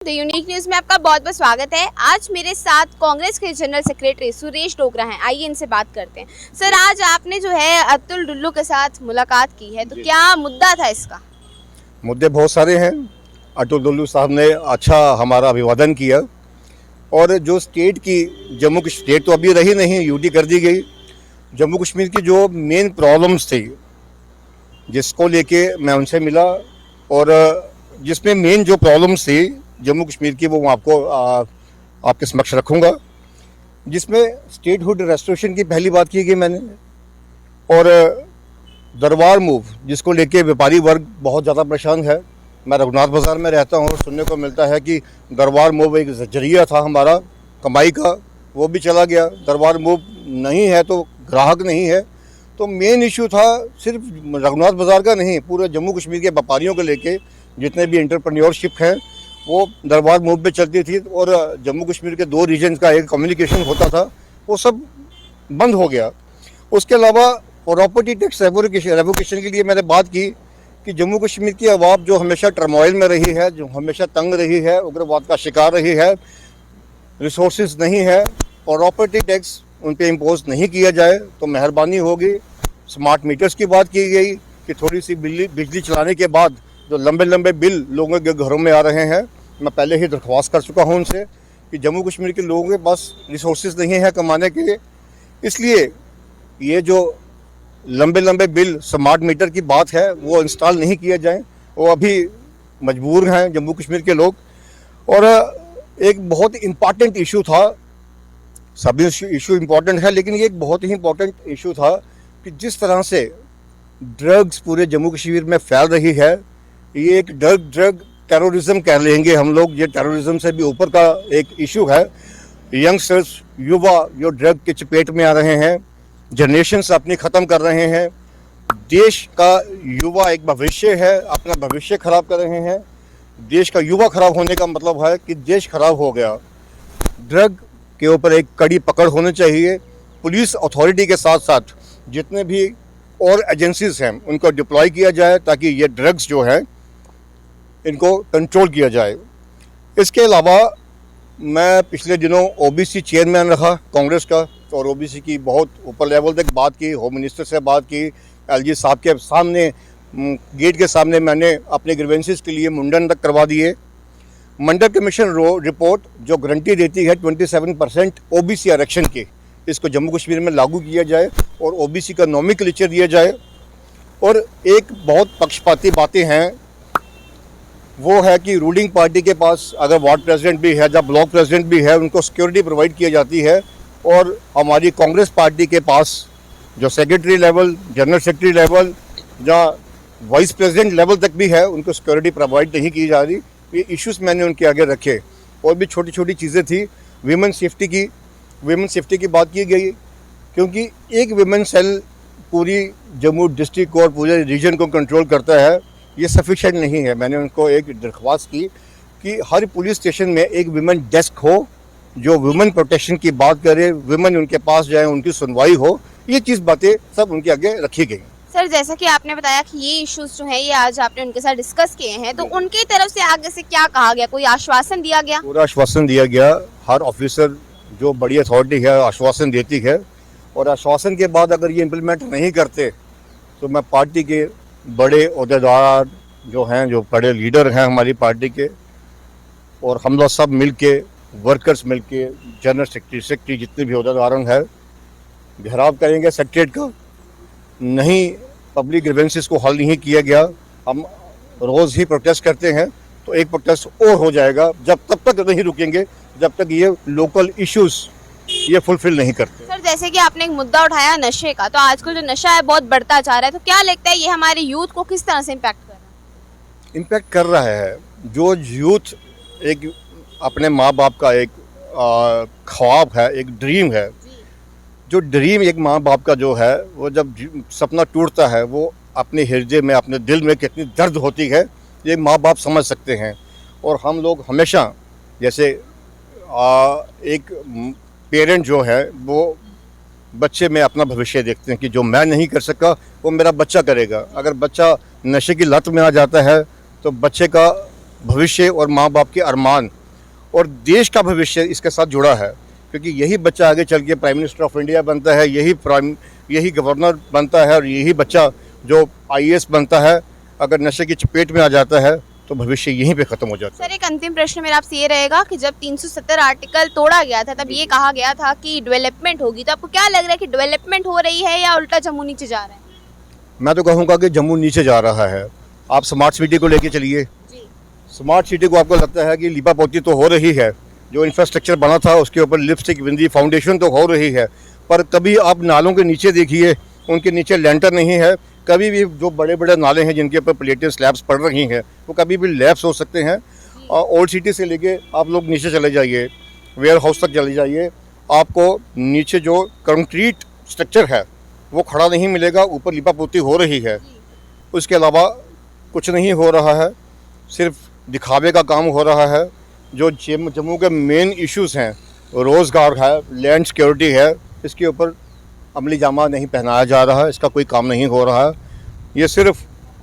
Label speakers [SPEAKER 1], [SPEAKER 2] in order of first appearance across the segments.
[SPEAKER 1] The unique news में आपका बहुत बहुत स्वागत है। आज मेरे साथ कांग्रेस के जनरल सेक्रेटरी सुरेश डोगरा हैं। आइए इनसे बात करते हैं। सर, आज आपने जो है अतुल डुल्लू के साथ मुलाकात की है, तो क्या मुद्दा था इसका?
[SPEAKER 2] मुद्दे बहुत सारे हैं। अतुल डुल्लू साहब ने अच्छा हमारा अभिवादन किया और जो स्टेट की जम्मू की स्टेट तो अभी रही नहीं, यूटी कर दी गई। जम्मू कश्मीर की जो मेन प्रॉब्लम्स थी जिसको लेके मैं उनसे मिला और जिसमें मेन जो प्रॉब्लम्स थी जम्मू कश्मीर की वो आपको आपके समक्ष रखूँगा। जिसमें स्टेटहुड रेस्टोरेशन की पहली बात की गई मैंने, और दरबार मूव जिसको लेके व्यापारी वर्ग बहुत ज़्यादा परेशान है। मैं रघुनाथ बाज़ार में रहता हूँ और सुनने को मिलता है कि दरबार मूव एक जरिया था हमारा कमाई का, वो भी चला गया। दरबार मूव नहीं है तो ग्राहक नहीं है। तो मेन इशू था सिर्फ रघुनाथ बाज़ार का नहीं, पूरे जम्मू कश्मीर के व्यापारियों को लेके जितने भी एंटरप्रेन्योरशिप हैं वो दरबार मूव पे चलती थी और जम्मू कश्मीर के दो रीजन का एक कम्युनिकेशन होता था, वो सब बंद हो गया। उसके अलावा प्रॉपर्टी टैक्स रेवोकेशन के लिए मैंने बात की कि जम्मू कश्मीर की आवाम जो हमेशा टर्मोइल में रही है, जो हमेशा तंग रही है, उग्रवाद का शिकार रही है, रिसोर्सेज नहीं है, प्रॉपर्टी टैक्स उन पर इम्पोज नहीं किया जाए तो मेहरबानी होगी। स्मार्ट मीटर्स की बात की गई कि थोड़ी सी बिजली चलाने के बाद जो लंबे लंबे बिल लोगों के घरों में आ रहे हैं, मैं पहले ही दरख्वास्त कर चुका हूं उनसे कि जम्मू कश्मीर के लोगों के पास रिसोर्सेज नहीं है कमाने के लिए, इसलिए ये जो लंबे लंबे बिल स्मार्ट मीटर की बात है वो इंस्टॉल नहीं किया जाए। वो अभी मजबूर हैं जम्मू कश्मीर के लोग। और एक बहुत इम्पॉर्टेंट इशू था, सभी इशू इम्पॉर्टेंट है लेकिन ये एक बहुत ही इम्पॉर्टेंट इशू था कि जिस तरह से ड्रग्स पूरे जम्मू कश्मीर में फैल रही है, ये एक ड्रग टेररिज्म कह लेंगे हम लोग, ये टेररिज्म से भी ऊपर का एक इशू है। यंगस्टर्स, युवा जो ड्रग के चपेट में आ रहे हैं, जनरेशन्स अपनी ख़त्म कर रहे हैं। देश का युवा एक भविष्य है, अपना भविष्य खराब कर रहे हैं। देश का युवा खराब होने का मतलब है कि देश खराब हो गया। ड्रग के ऊपर एक कड़ी पकड़ होनी चाहिए। पुलिस अथॉरिटी के साथ साथ जितने भी और एजेंसीज हैं उनको डिप्लॉय किया जाए ताकि ये ड्रग्स जो है इनको कंट्रोल किया जाए। इसके अलावा मैं पिछले दिनों ओबीसी चेयरमैन रहा कांग्रेस का, और ओबीसी की बहुत ऊपर लेवल तक बात की, होम मिनिस्टर से बात की, एलजी साहब के सामने गेट के सामने मैंने अपने ग्रीवेंसेस के लिए मुंडन तक करवा दिए। मंडल कमीशन रिपोर्ट जो गारंटी देती है 27% ओबीसी आरक्षण की, इसको जम्मू कश्मीर में लागू किया जाए और ओबीसी का नॉमिनक्लेचर दिया जाए। और एक बहुत पक्षपाती बातें हैं, वो है कि रूलिंग पार्टी के पास अगर वार्ड प्रेसिडेंट भी है या ब्लॉक प्रेसिडेंट भी है, उनको सिक्योरिटी प्रोवाइड की जाती है, और हमारी कांग्रेस पार्टी के पास जो secretary level, general secretary level या वाइस प्रेसिडेंट लेवल तक भी है, उनको सिक्योरिटी प्रोवाइड नहीं की जा रही। ये इश्यूज मैंने उनके आगे रखे। और भी छोटी छोटी चीज़ें थी। वीमेन सेफ्टी की बात की गई, क्योंकि एक विमेन सेल पूरी जम्मू डिस्ट्रिक्ट और पूरे रीजन को कंट्रोल करता है, ये सफिशेंट नहीं है। मैंने उनको एक दरख्वास्त की कि हर पुलिस स्टेशन में एक विमेन डेस्क हो जो वुमेन प्रोटेक्शन की बात करे, वुमेन उनके पास जाए, उनकी सुनवाई हो। ये चीज़ बातें सब उनके आगे रखी गई।
[SPEAKER 1] सर, जैसा कि आपने बताया कि ये इश्यूज जो है ये आज आपने उनके साथ डिस्कस किए हैं, तो उनकी तरफ से आगे से क्या कहा गया? कोई आश्वासन दिया गया?
[SPEAKER 2] पूरा आश्वासन दिया गया। हर ऑफिसर जो बड़ी अथॉरिटी है आश्वासन देती है, और आश्वासन के बाद अगर ये इम्प्लीमेंट नहीं करते तो मैं पार्टी के बड़े अहदेदार जो हैं, जो बड़े लीडर हैं हमारी पार्टी के, और हम लोग सब मिल के, वर्कर्स मिल के, जनरल सेक्रेटरी जितने भी अहदेदार हैं, घेराव करेंगे सेक्रेटरीट का। नहीं, पब्लिक ग्रीवेंसेस को हल नहीं किया गया, हम रोज़ ही प्रोटेस्ट करते हैं, तो एक प्रोटेस्ट और हो जाएगा। जब तब तक नहीं रुकेंगे जब तक ये लोकल इश्यूज ये फुलफिल नहीं करते।
[SPEAKER 1] सर, जैसे कि आपने एक मुद्दा उठाया नशे का, तो आजकल जो नशा है बहुत बढ़ता जा रहा है, तो क्या लगता है ये हमारे यूथ को किस तरह से इम्पैक्ट कर रहा है?
[SPEAKER 2] इम्पैक्ट कर रहा है। जो यूथ एक अपने माँ बाप का एक ख्वाब है, एक ड्रीम है, जो ड्रीम एक माँ बाप का जो है, वो जब सपना टूटता है, वो अपने हृदय में, अपने दिल में कितनी दर्द होती है ये माँ बाप समझ सकते हैं। और हम लोग हमेशा जैसे एक पेरेंट जो है वो बच्चे में अपना भविष्य देखते हैं कि जो मैं नहीं कर सका वो मेरा बच्चा करेगा। अगर बच्चा नशे की लत में आ जाता है तो बच्चे का भविष्य और माँ बाप के अरमान और देश का भविष्य इसके साथ जुड़ा है, क्योंकि यही बच्चा आगे चल के प्राइम मिनिस्टर ऑफ इंडिया बनता है, यही गवर्नर बनता है, और यही बच्चा जो IAS बनता है अगर नशे की चपेट में आ जाता है तो भविष्य यहीं पे ख़त्म हो जाता है।
[SPEAKER 1] सर एक अंतिम प्रश्न मेरा आपसे ये रहेगा कि जब 370 आर्टिकल तोड़ा गया था तब ये कहा गया था कि डेवलपमेंट होगी, तो आपको क्या लग रहा है कि डेवलपमेंट हो रही है या उल्टा जम्मू नीचे जा रहा है?
[SPEAKER 2] मैं तो कहूँगा कि जम्मू नीचे जा रहा है। आप स्मार्ट सिटी को लेके चलिए,
[SPEAKER 1] जी
[SPEAKER 2] स्मार्ट सिटी को आपको लगता है कि लीपापोती तो हो रही है, जो इंफ्रास्ट्रक्चर बना था उसके ऊपर लिपस्टिक बिंदी फाउंडेशन तो हो रही है, पर कभी आप नालों के नीचे देखिए, उनके नीचे लेंटर नहीं है। कभी भी जो बड़े बड़े नाले हैं जिनके ऊपर प्लेटें स्लैब्स पड़ रही हैं वो कभी भी लैप्स हो सकते हैं। और ओल्ड सिटी से लेके आप लोग नीचे चले जाइए, वेयर हाउस तक चले जाइए, आपको नीचे जो कंक्रीट स्ट्रक्चर है वो खड़ा नहीं मिलेगा, ऊपर लिपापोती हो रही है। उसके अलावा कुछ नहीं हो रहा है, सिर्फ दिखावे का काम हो रहा है। जो जम्मू के मेन इश्यूज़ हैं, रोज़गार है, लैंड सिक्योरिटी है, इसके ऊपर अमली जामा नहीं पहनाया जा रहा है, इसका कोई काम नहीं हो रहा है। ये सिर्फ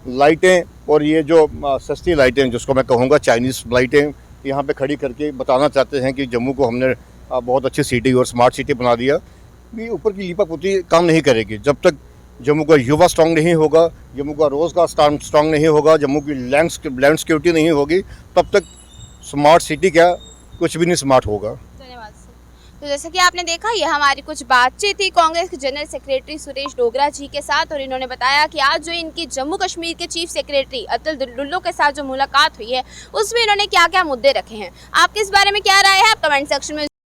[SPEAKER 2] लाइटें और ये जो सस्ती लाइटें, जिसको मैं कहूँगा चाइनीज़ लाइटें, यहाँ पे खड़ी करके बताना चाहते हैं कि जम्मू को हमने बहुत अच्छी सिटी और स्मार्ट सिटी बना दिया। ये ऊपर की लीपापोती काम नहीं करेगी। जब तक जम्मू का युवा स्ट्रांग नहीं होगा, जम्मू का रोज़गार स्ट्रांग नहीं होगा, जम्मू की लैंड सिक्योरिटी नहीं होगी, तब तक स्मार्ट सिटी क्या, कुछ भी नहीं स्मार्ट होगा।
[SPEAKER 1] धन्यवाद सर। तो जैसा कि आपने देखा, ये हमारी कुछ बातचीत थी कांग्रेस के जनरल सेक्रेटरी सुरेश डोगरा जी के साथ, और इन्होंने बताया कि आज जो इनकी जम्मू कश्मीर के चीफ सेक्रेटरी अतुल डुल्लू के साथ जो मुलाकात हुई है उसमें इन्होंने क्या क्या मुद्दे रखे हैं। आपके इस बारे में क्या राय है, आप कमेंट सेक्शन में